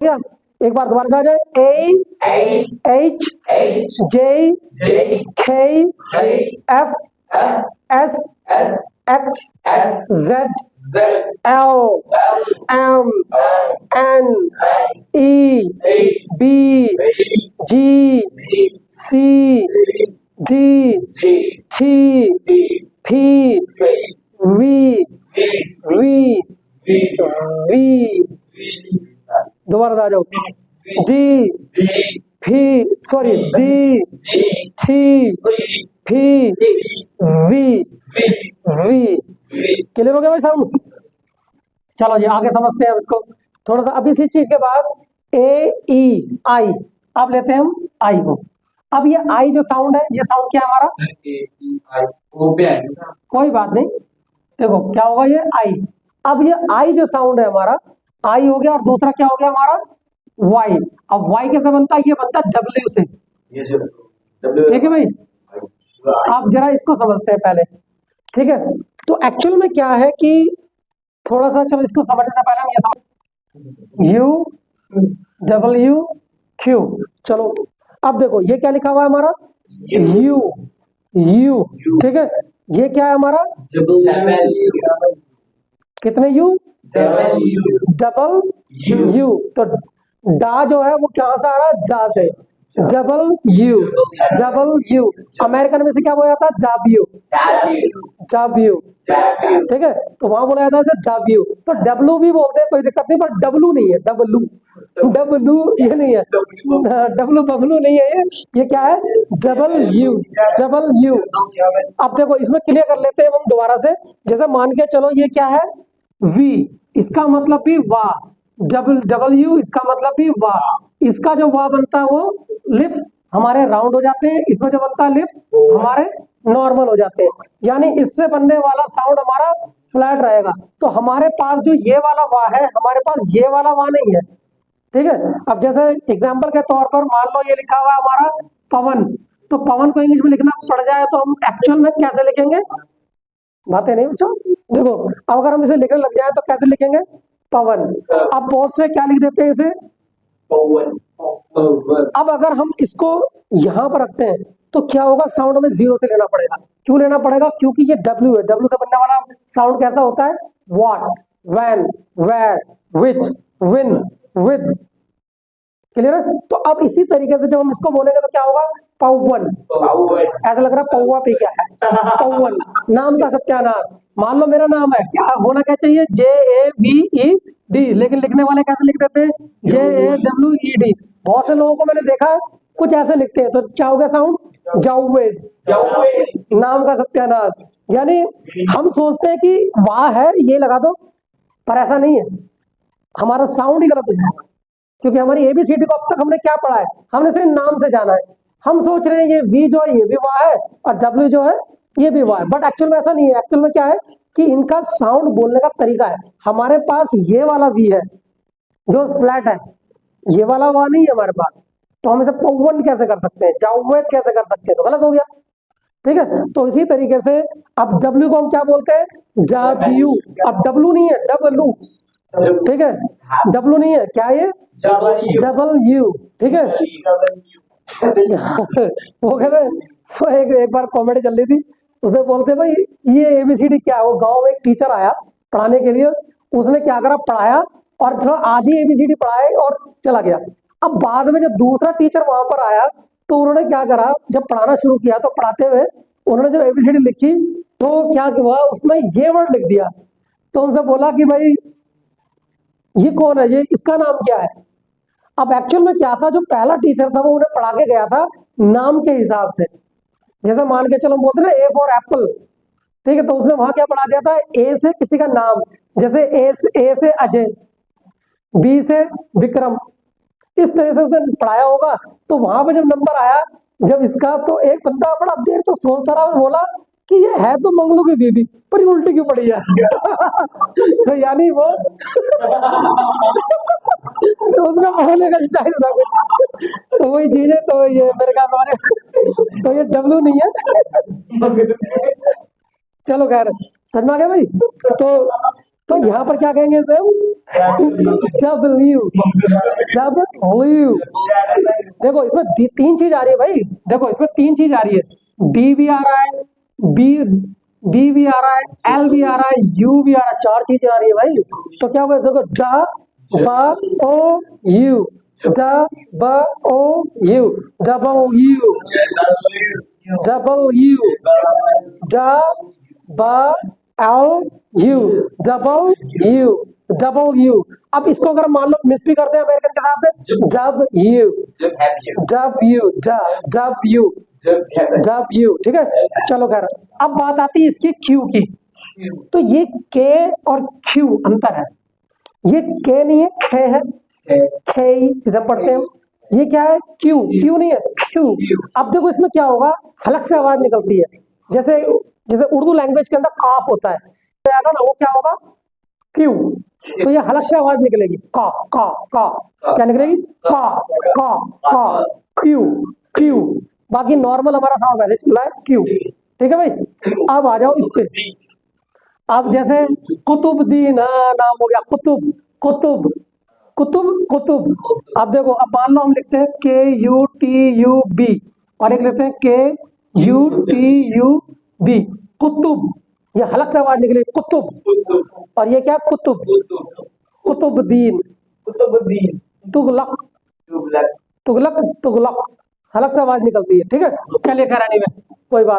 गया, एक बार दोबारा आ जाए, ए H J K F S X Z L M N E B G C D T P V V V दोबारा आ जाओ, D P sorry D T P V V. Clear हो गया भाई साउंड? चलो जी आगे समझते हैं इसको थोड़ा सा। अब इसी चीज के बाद ए ई आई, अब लेते हैं हम आई को। अब ये आई जो साउंड है, ये साउंड क्या है हमारा? कोई बात नहीं, देखो क्या होगा ये आई। अब ये आई जो साउंड है हमारा, आई हो गया, और दूसरा क्या हो गया हमारा? वाई। अब वाई कैसे बनता है? ये बनता है डब्ल्यू से। ठीक है भाई, आप जरा इसको समझते हैं पहले, ठीक है? तो एक्चुअल में क्या है कि थोड़ा सा, चलो इसको समझने से पहले हम ये समझ, यू डब्ल्यू क्यू। चलो अब देखो ये क्या लिखा हुआ है हमारा? यू यू, ठीक है? ये क्या है हमारा? कितने यू? Double U. तो डा जो है वो कहां से आ रहा है? जा से। Double U. अमेरिकन में से क्या बोला जाता है? जाबियो। ठीक है, तो वहां बोला जाता है जाबियो। तो डब्लू भी बोलते हैं, कोई दिक्कत नहीं, पर डब्लू नहीं है। डब्लू ये नहीं है, डब्लू बबलू नहीं है, ये क्या है? Double U. अब देखो इसमें क्लियर कर लेते हैं हम दोबारा से। जैसे मान के चलो ये क्या है? वी, इसका मतलब भी वाह। डबल यू, इसका मतलब भी वाह। इसका जो वाह बनता है वो लिप्स हमारे राउंड हो जाते हैं, इसमें जो बनता है लिप्स हमारे नॉर्मल हो जाते हैं, यानी इससे बनने वाला साउंड हमारा फ्लैट रहेगा। तो हमारे पास जो ये वाला वाह है, हमारे पास ये वाला वाह नहीं है। ठीक है, अब जैसे एग्जांपल के तौर पर मान लो ये लिखा हुआ है हमारा पवन, तो पवन को इंग्लिश में लिखना पड़ जाए तो हम एक्चुअल में कैसे लिखेंगे? बातें नहीं बच्चों, देखो अब अगर हम इसे लिखने लग जाए तो कैसे लिखेंगे? पवन। अब बहुत से क्या लिख देते हैं इसे? अब अगर हम इसको यहां पर रखते हैं तो क्या होगा? साउंड हमें जीरो से लेना पड़ेगा। क्यों लेना पड़ेगा? क्योंकि ये डब्ल्यू है, डब्ल्यू से बनने वाला साउंड कैसा होता है? What, when, where, which, whin, with. Clear है? तो अब इसी तरीके से जब हम इसको बोलेंगे तो क्या होगा? पवन। ऐसा लग रहा है पौवा पे क्या है? पवन। नाम का सत्यानाश। मान लो मेरा नाम है, क्या होना क्या चाहिए? JAVED, लेकिन लिखने वाले कैसे लिख देते हैं? JAWED। बहुत से लोगों को मैंने देखा कुछ ऐसे लिखते हैं, तो क्या हो गया साउंड? जावेद। नाम का सत्यानाश। यानी हम सोचते हैं कि वाह है ये लगा दो, पर ऐसा नहीं है, हमारा साउंड ही गलत हो जाएगा। क्योंकि हमारी ABCD को अब तक हमने क्या पढ़ा है? हमने सिर्फ नाम से जाना है। हम सोच रहे हैं ये V जो है ये भी वाह है, और W जो है ये भी वाह है, बट एक्चुअल में ऐसा नहीं है। एक्चुअल में क्या है कि इनका साउंड बोलने का तरीका है। हमारे पास ये वाला V है जो फ्लैट है, ये वाला वाह नहीं है हमारे पास, तो हम इसे पवन कैसे कर सकते हैं? जावेद कैसे कर सकते हैं? तो गलत हो गया। ठीक है, तो इसी तरीके से अब W को हम क्या बोलते हैं? W। अब W नहीं है, डब्लू। ठीक है, W नहीं है, क्या है? Double U. ठीक है, वो कहते एक बार कॉमेडी चल रही थी, उसमें बोलते भाई ये ABCD क्या है? वो गांव में एक टीचर आया पढ़ाने के लिए, उसने क्या करा? पढ़ाया और थोड़ा आधी ABCD पढ़ाए और चला गया। अब बाद में जब दूसरा टीचर वहां पर आया तो उन्होंने क्या करा? जब पढ़ाना शुरू किया तो पढ़ाते हुए उन्होंने जब ABCD लिखी तो क्या हुआ? उसमें ये वर्ड लिख दिया। तो उनसे बोला कि भाई ये कौन है? ये इसका नाम क्या है? अब एक्चुअल में क्या था? जो पहला टीचर था वो उन्हें पढ़ा के गया था नाम के हिसाब से। जैसे मान के चलो हम बोलते ना A फॉर एप्पल, ठीक है, तो उसने वहां क्या पढ़ा दिया था? A से किसी का नाम, जैसे A से अजय, B से विक्रम, इस तरह से उसने पढ़ाया होगा। तो वहां पे जब नंबर आया जब इसका, तो एक बंदा बड़ा देर तो सोचता रहा और बोला कि ये है तो मंगलू की बीबी, पर उल्टी क्यों पड़ी है? तो यानी वो तो उसका पढ़ने का स्टाइल था कुछ, तो वही चीज है। तो ये मेरे ख्याल हमारे तो ये डब्लू नहीं है। चलो खैर समझ में आ गया भाई। तो यहाँ पर क्या कहेंगे इसे? W, W। देखो इसमें तीन चीज आ रही है भाई, देखो इसमें तीन चीज आ रही है, D भी आ रहा है, B भी आ रहा है, L भी आ रहा है, U भी आ रहा है, चार चीजें आ रही है भाई। तो क्या होगा, देखो W, W, W, W। अब इसको अगर मान लो मिस भी करते हैं अमेरिकन के साथ, W, ठीक है। चलो खैर, अब बात आती है इसकी Q की। तो ये K और Q अंतर है, ये K नहीं है, ख है, खे जिसे हम पढ़ते हैं। ये क्या है, Q नहीं है, Q। अब देखो इसमें क्या होगा, हलक से आवाज निकलती है, जैसे जैसे उर्दू लैंग्वेज के अंदर काफ होता है, तो आएगा ना, वो क्या होगा, Q। तो ये हलक से आवाज निकलेगी, का, क्या निकलेगी, का, Q। बाकी नॉर्मल हमारा साउंड वैसे चल रहा है, Q, ठीक है भाई। अब आ जाओ इस पे, अब जैसे कुतुबुद्दीन नाम हो गया, कुतुब। अब देखो, अब मान लो हम लिखते हैं KUTUB और एक लिखते हैं KUTUB, कुतुब। ये हलक से आवाज निकली, कुतुब। और ये क्या, कुतुब, कुतुबुद्दीन, तुगलक, हलक से आवाज निकलती है, ठीक है। चलिए खैर, एनीवे कोई बात